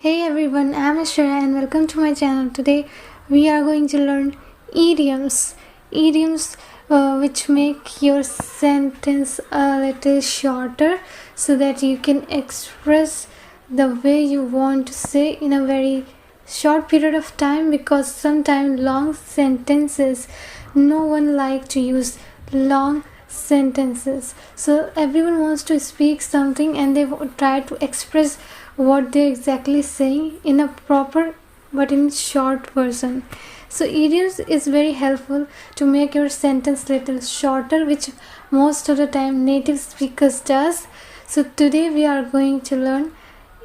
Hey everyone, I'm Ashara and welcome to my channel. Today we are going to learn idioms. Idioms which make your sentence a little shorter so that you can express the way you want to say in a very short period of time, because sometimes long sentences, no one like to use long sentences. So everyone wants to speak something and they try to express what they're exactly saying in a proper but in short version. So idioms is very helpful to make your sentence little shorter, which most of the time native speakers does. So today we are going to learn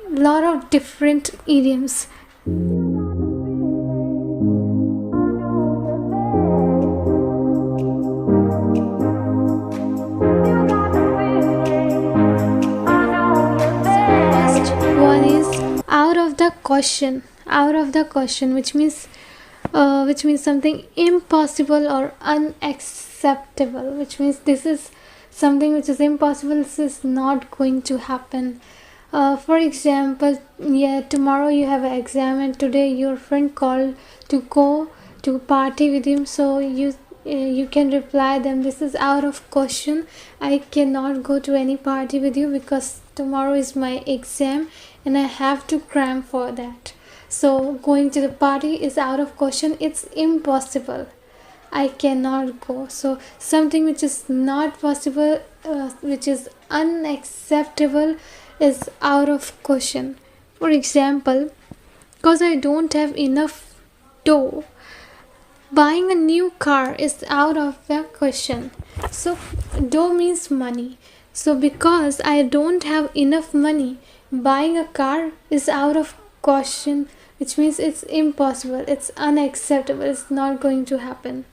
a lot of different idioms. One is out of the question. Out of the question, which means something impossible or unacceptable, which means this is something which is impossible. This is not going to happen. For example, tomorrow you have an exam and today your friend called to go to party with him, so you can reply them, this is out of question. I cannot go to any party with you because tomorrow is my exam and I have to cram for that. So going to the party is out of question. It's impossible. I cannot go. So something which is not possible, which is unacceptable, is out of question. For example, because I don't have enough dough, buying a new car is out of the question. So dough means money. So because I don't have enough money, buying a car is out of question, which means it's impossible, it's unacceptable, it's not going to happen.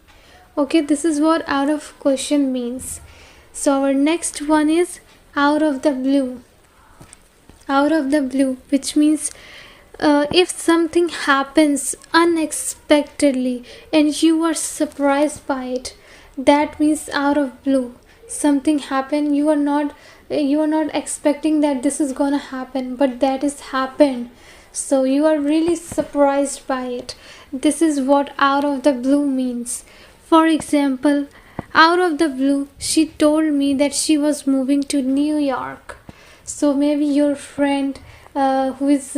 Okay, this is what out of question means. So our next one is out of the blue. Out of the blue, which means if something happens unexpectedly and you are surprised by it, that means out of blue. Something happened, you are not expecting that this is gonna happen, but that is happened, so you are really surprised by it. This is what out of the blue means. For example, out of the blue she told me that she was moving to New York. So maybe your friend who is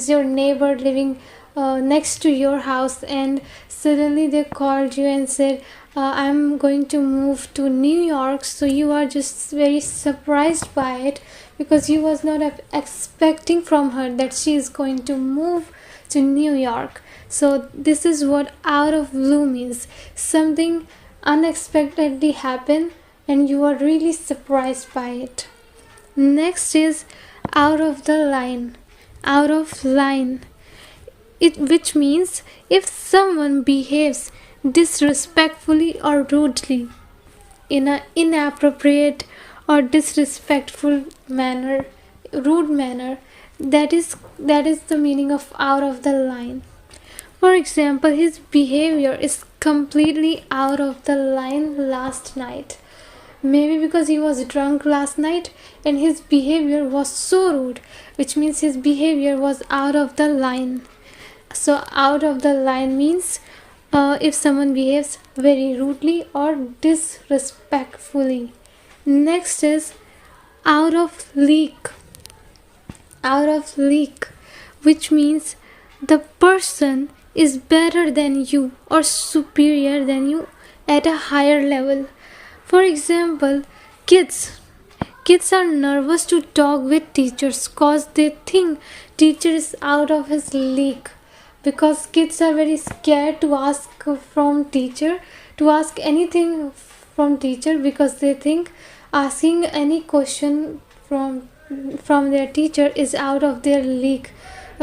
your neighbor living next to your house, and suddenly they called you and said, I'm going to move to New York. So you are just very surprised by it because you was not expecting from her that she is going to move to New York. So this is what out of blue means. Something unexpectedly happened and you are really surprised by it. Next is out of the line. Out of line, which means if someone behaves disrespectfully or rudely in an inappropriate or disrespectful manner, rude manner, that is the meaning of out of the line. For example, his behavior is completely out of the line last night. Maybe because he was drunk last night and his behavior was so rude, which means his behavior was out of the line. So out of the line means if someone behaves very rudely or disrespectfully. Next is out of league. Out of league, which means the person is better than you or superior than you at a higher level. For example, kids are nervous to talk with teachers cause they think teacher is out of his league, because kids are very scared to ask anything from teacher, because they think asking any question from their teacher is out of their league,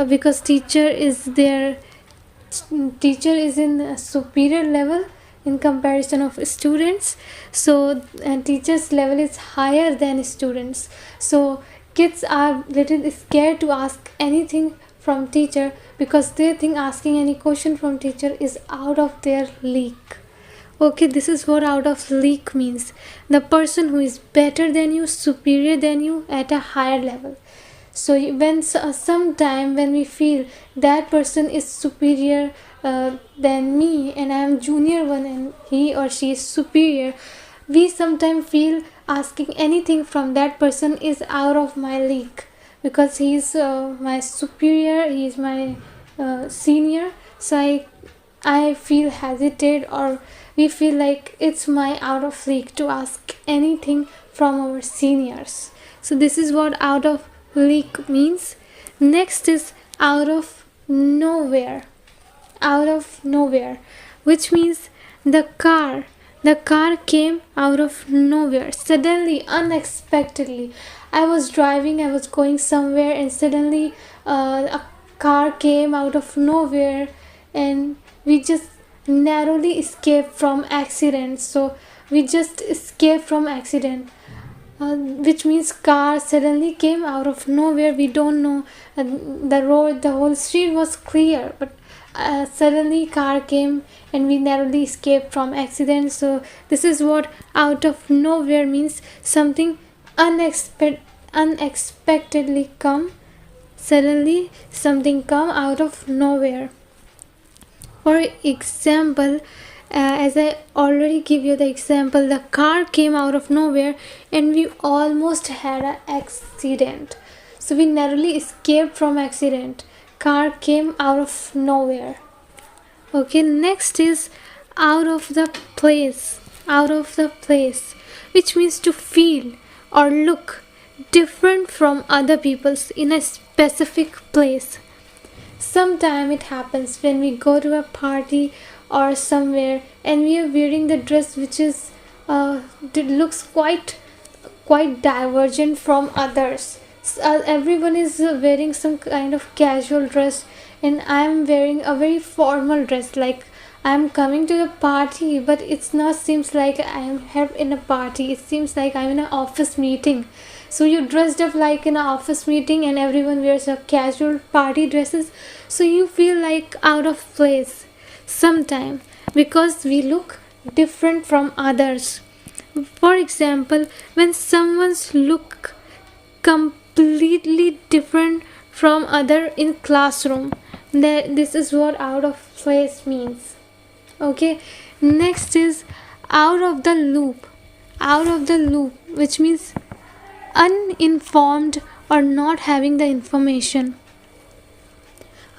because teacher is in a superior level in comparison of students. So teachers level is higher than students, so kids are little scared to ask anything from teacher because they think asking any question from teacher is out of their league. Okay, this is what out of league means. The person who is better than you, superior than you at a higher level. So when sometime when we feel that person is superior than me, and I am junior one and he or she is superior, we sometimes feel asking anything from that person is out of my league, because he is my superior, he is my senior. So I feel hesitate, or we feel like it's my out of league to ask anything from our seniors. So this is what out of league means. Next is out of nowhere. Out of nowhere, which means the car came out of nowhere, suddenly, unexpectedly. I was driving, I was going somewhere, and suddenly a car came out of nowhere, and we just narrowly escaped from accident. So we just escaped from accident, which means car suddenly came out of nowhere. We don't know, the road, the whole street was clear, but suddenly car came and we narrowly escaped from accident. So this is what out of nowhere means. Something unexpectedly come, suddenly something come out of nowhere. For example, as I already give you the example, the car came out of nowhere and we almost had an accident. So we narrowly escaped from accident. Car came out of nowhere. Okay, next is out of the place. Out of the place, which means to feel or look different from other people's in a specific place. Sometime it happens when we go to a party or somewhere and we are wearing the dress which is it looks quite divergent from others. Everyone is wearing some kind of casual dress, and I am wearing a very formal dress, like I am coming to the party, but it's not seems like I am here in a party. It seems like I'm in an office meeting. So you dressed up like in an office meeting and everyone wears a casual party dresses, so you feel like out of place sometime, because we look different from others. For example, when someone's look completely different from other in classroom, that this is what out of place means. Okay, next is out of the loop. Out of the loop, which means uninformed or not having the information.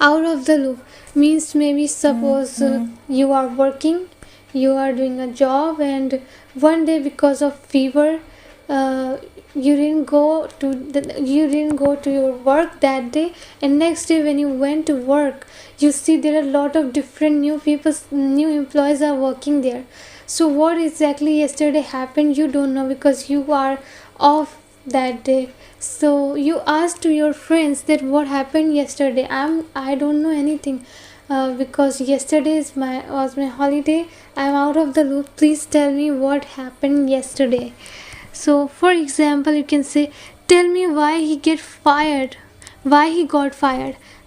Out of the loop means, maybe suppose you are working, you are doing a job, and one day because of fever you didn't go to your work that day, and next day when you went to work, you see there are a lot of different new employees are working there. So what exactly yesterday happened, you don't know, because you are off that day. So you ask to your friends that what happened yesterday. I don't know anything, because yesterday was my holiday. I'm out of the loop. Please tell me what happened yesterday. So for example, you can say, tell me why he got fired.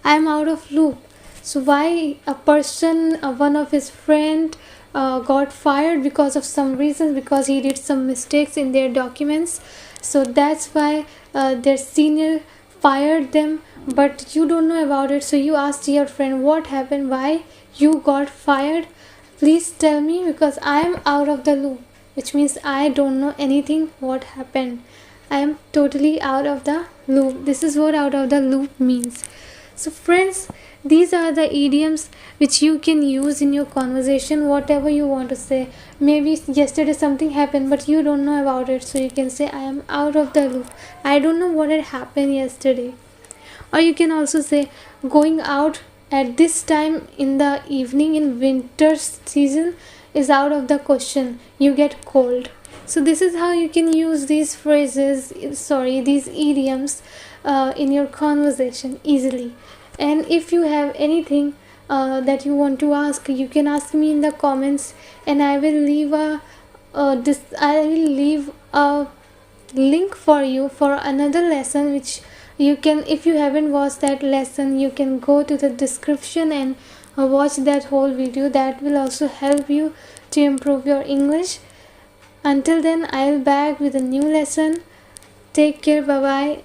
I'm out of loop. So why a person, one of his friend got fired because of some reasons, because he did some mistakes in their documents. So that's why their senior fired them, but you don't know about it. So you asked your friend what happened, why you got fired. Please tell me, because I am out of the loop, which means I don't know anything what happened. I am totally out of the loop. This is what out of the loop means. So friends, these are the idioms which you can use in your conversation, whatever you want to say. Maybe yesterday something happened but you don't know about it, so you can say I am out of the loop. I don't know what had happened yesterday. Or you can also say going out at this time in the evening in winter season is out of the question. You get cold. So this is how you can use these these idioms in your conversation easily. And if you have anything that you want to ask, you can ask me in the comments, and I will leave a link for you for another lesson, which you can, if you haven't watched that lesson, you can go to the description and watch that whole video. That will also help you to improve your English. Until then, I'll back with a new lesson. Take care. Bye bye.